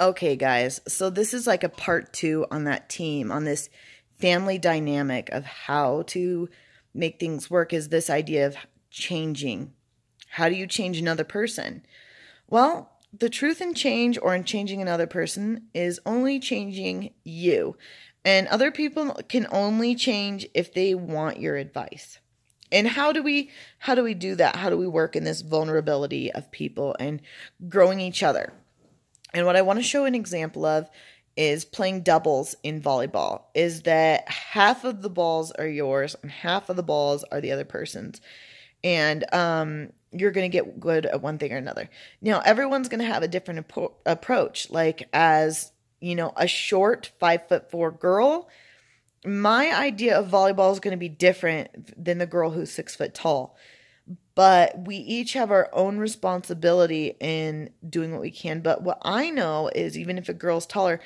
Okay, guys, so this is like a part two on that team, on this family dynamic of how to make things work, is this idea of changing. How do you change another person? Well, the truth in change or in changing another person is only changing you. And other people can only change if they want your advice. And how do we do that? How do we work in this vulnerability of people and growing each other? And what I want to show an example of is playing doubles in volleyball, is that half of the balls are yours and half of the balls are the other person's. And you're going to get good at one thing or another. Now, everyone's going to have a different approach. Like, as, you know, a short 5'4" girl, my idea of volleyball is going to be different than the girl who's 6 foot tall. But we each have our own responsibility in doing what we can. But what I know is, even if a girl's taller,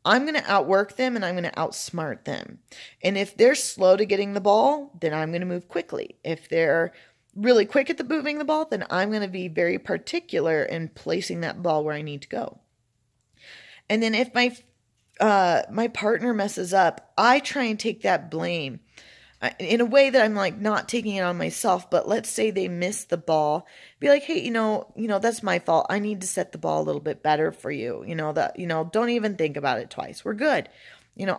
I'm going to outwork them and I'm going to outsmart them. And if they're slow to getting the ball, then I'm going to move quickly. If they're really quick at moving the ball, then I'm going to be very particular in placing that ball where I need to go. And then if my partner messes up, I try and take that blame in a way that I'm like not taking it on myself. But let's say they miss the ball, be like, hey, that's my fault. I need to set the ball a little bit better for you. Don't even think about it twice. We're good.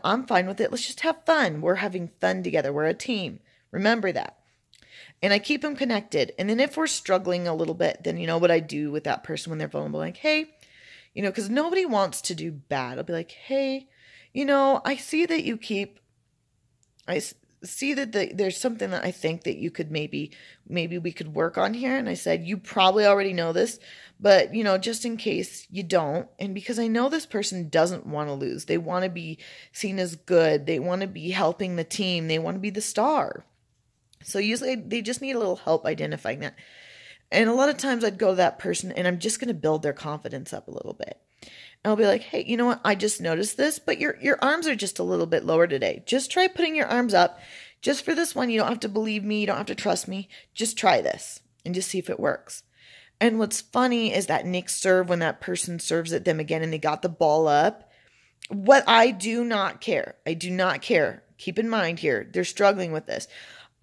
I'm fine with it. Let's just have fun. We're having fun together. We're a team. Remember that. And I keep them connected. And then if we're struggling a little bit, then you know what I do with that person when they're vulnerable, like, hey, because nobody wants to do bad. I'll be like, hey, I see that there's something that I think that you could maybe we could work on here. And I said, you probably already know this, but just in case you don't. And because I know this person doesn't want to lose. They want to be seen as good. They want to be helping the team. They want to be the star. So usually they just need a little help identifying that. And a lot of times I'd go to that person and I'm just going to build their confidence up a little bit. And I'll be like, hey, you know what? I just noticed this, but your arms are just a little bit lower today. Just try putting your arms up. Just for this one, you don't have to believe me. You don't have to trust me. Just try this and just see if it works. And what's funny is that next serve, when that person serves at them again and they got the ball up, what I do not care. I do not care. Keep in mind here, they're struggling with this.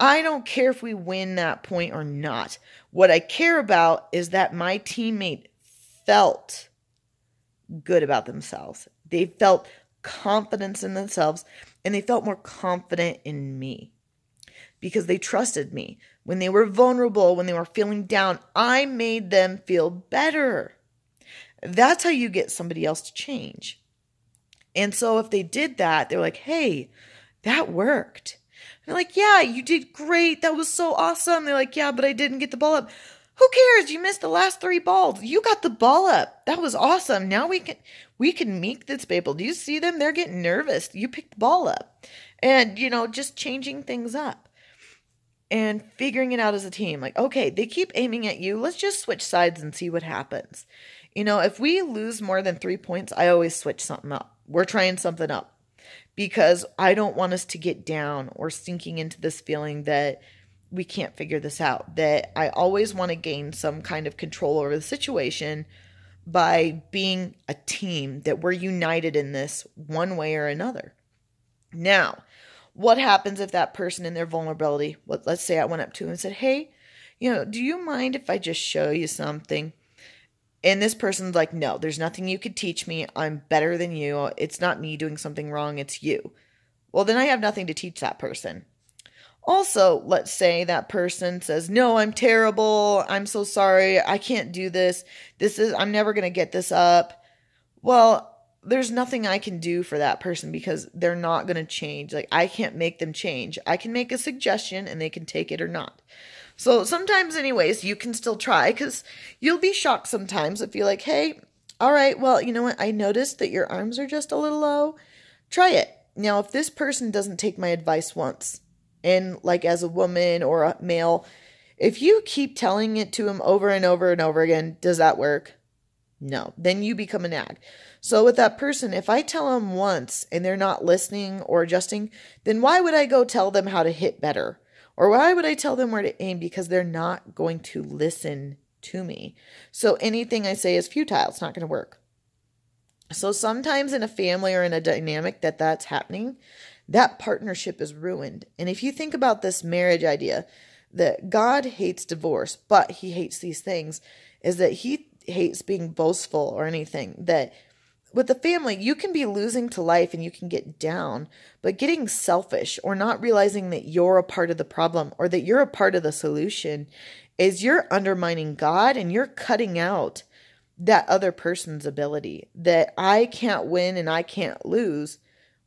I don't care if we win that point or not. What I care about is that my teammate felt good about themselves. They felt confidence in themselves, and they felt more confident in me because they trusted me. When they were vulnerable, when they were feeling down, I made them feel better. That's how you get somebody else to change. And so if they did that, they're like, hey, that worked. They're like, yeah, you did great. That was so awesome. They're like, yeah, but I didn't get the ball up. Who cares? You missed the last 3 balls. You got the ball up. That was awesome. Now we can make this people. Do you see them? They're getting nervous. You picked the ball up. And, just changing things up and figuring it out as a team. Like, okay, they keep aiming at you. Let's just switch sides and see what happens. If we lose more than 3 points, I always switch something up. We're trying something up. Because I don't want us to get down or sinking into this feeling that we can't figure this out. That I always want to gain some kind of control over the situation by being a team, that we're united in this one way or another. Now, what happens if that person in their vulnerability, let's say I went up to him and said, hey, do you mind if I just show you something? And this person's like, no, there's nothing you could teach me. I'm better than you. It's not me doing something wrong. It's you. Well, then I have nothing to teach that person. Also, let's say that person says, no, I'm terrible. I'm so sorry. I can't do this. I'm never going to get this up. Well, there's nothing I can do for that person because they're not going to change. Like, I can't make them change. I can make a suggestion and they can take it or not. So sometimes anyways, you can still try, because you'll be shocked sometimes if you're like, hey, all right, well, you know what? I noticed that your arms are just a little low. Try it. Now, if this person doesn't take my advice once, and like as a woman or a male, if you keep telling it to him over and over and over again, does that work? No. Then you become a nag. So with that person, if I tell them once and they're not listening or adjusting, then why would I go tell them how to hit better? Or why would I tell them where to aim? Because they're not going to listen to me. So anything I say is futile. It's not going to work. So sometimes in a family or in a dynamic that's happening, that partnership is ruined. And if you think about this marriage idea, that God hates divorce, but he hates these things, is that he hates being boastful or anything. That with the family, you can be losing to life and you can get down, but getting selfish or not realizing that you're a part of the problem or that you're a part of the solution is you're undermining God and you're cutting out that other person's ability. That I can't win and I can't lose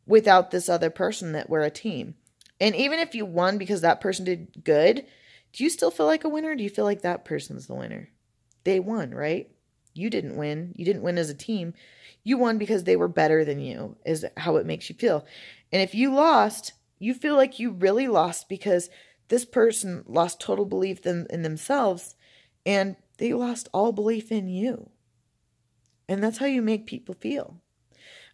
without this other person, that we're a team. And even if you won because that person did good, do you still feel like a winner? Or do you feel like that person's the winner? They won, right? You didn't win. You didn't win as a team. You won because they were better than you, is how it makes you feel. And if you lost, you feel like you really lost because this person lost total belief in themselves and they lost all belief in you. And that's how you make people feel.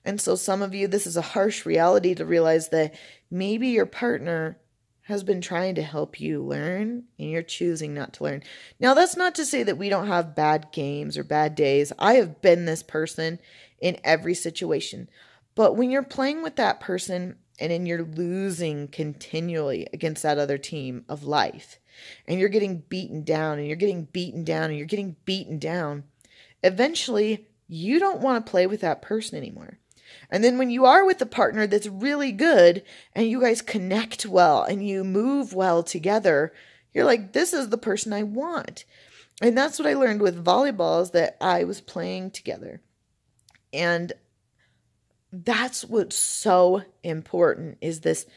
And so some of you, this is a harsh reality to realize that maybe your partner has been trying to help you learn and you're choosing not to learn. Now, that's not to say that we don't have bad games or bad days. I have been this person in every situation. But when you're playing with that person and then you're losing continually against that other team of life, and you're getting beaten down and you're getting beaten down and you're getting beaten down, eventually you don't want to play with that person anymore. And then when you are with a partner that's really good and you guys connect well and you move well together, you're like, this is the person I want. And that's what I learned with volleyball, is that I was playing together. And that's what's so important, is this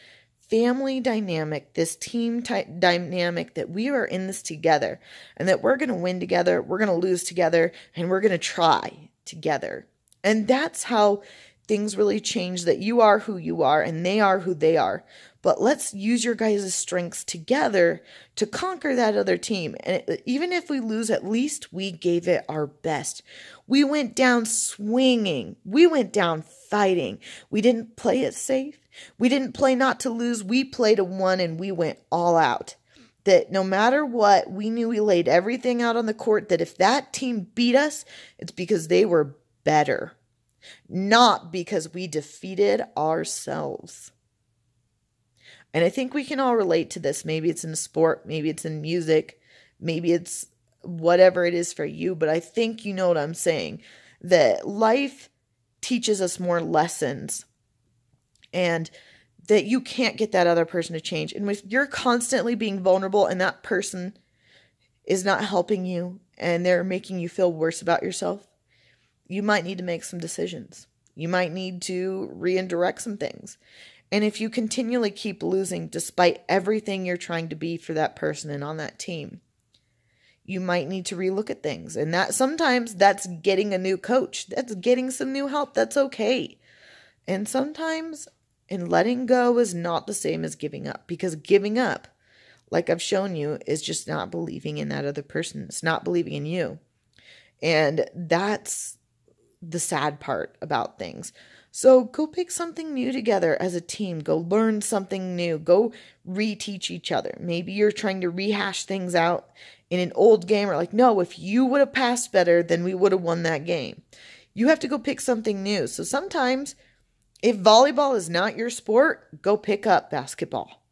family dynamic, this team dynamic, that we are in this together and that we're going to win together, we're going to lose together, and we're going to try together. And that's how things really change, that you are who you are and they are who they are. But let's use your guys' strengths together to conquer that other team. And even if we lose, at least we gave it our best. We went down swinging. We went down fighting. We didn't play it safe. We didn't play not to lose. We played a won and we went all out. That no matter what, we knew we laid everything out on the court, that if that team beat us, it's because they were better, not because we defeated ourselves. And I think we can all relate to this. Maybe it's in sport, maybe it's in music, maybe it's whatever it is for you, but I think you know what I'm saying, that life teaches us more lessons and that you can't get that other person to change. And if you're constantly being vulnerable and that person is not helping you and they're making you feel worse about yourself, you might need to make some decisions. You might need to redirect some things. And if you continually keep losing despite everything you're trying to be for that person and on that team, you might need to relook at things. And that sometimes that's getting a new coach. That's getting some new help. That's okay. And sometimes letting go is not the same as giving up, because giving up, like I've shown you, is just not believing in that other person. It's not believing in you. And that's the sad part about things. So go pick something new together as a team. Go learn something new. Go reteach each other. Maybe you're trying to rehash things out in an old game, or like, no, if you would have passed better, then we would have won that game. You have to go pick something new. So sometimes if volleyball is not your sport, go pick up basketball.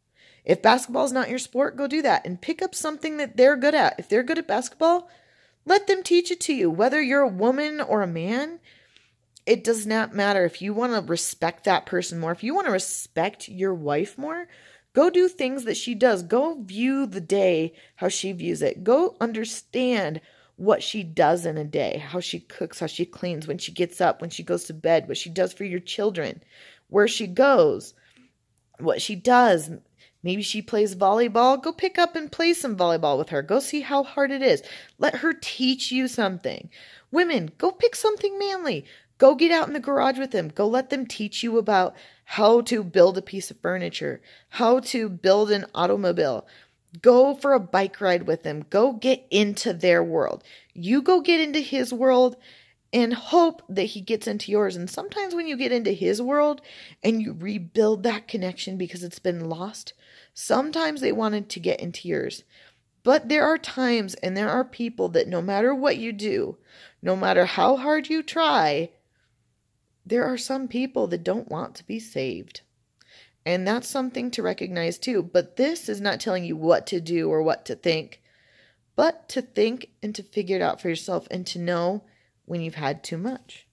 If basketball is not your sport, go do that and pick up something that they're good at. If they're good at basketball, let them teach it to you. Whether you're a woman or a man, it does not matter. If you want to respect that person more, if you want to respect your wife more, go do things that she does. Go view the day how she views it. Go understand what she does in a day, how she cooks, how she cleans, when she gets up, when she goes to bed, what she does for your children, where she goes, what she does. Maybe she plays volleyball. Go pick up and play some volleyball with her. Go see how hard it is. Let her teach you something. Women, go pick something manly. Go get out in the garage with them. Go let them teach you about how to build a piece of furniture, how to build an automobile. Go for a bike ride with them. Go get into their world. You go get into his world and hope that he gets into yours. And sometimes when you get into his world and you rebuild that connection because it's been lost, sometimes they wanted to get into yours. But there are times and there are people that no matter what you do, no matter how hard you try, there are some people that don't want to be saved. And that's something to recognize too. But this is not telling you what to do or what to think, but to think and to figure it out for yourself and to know when you've had too much.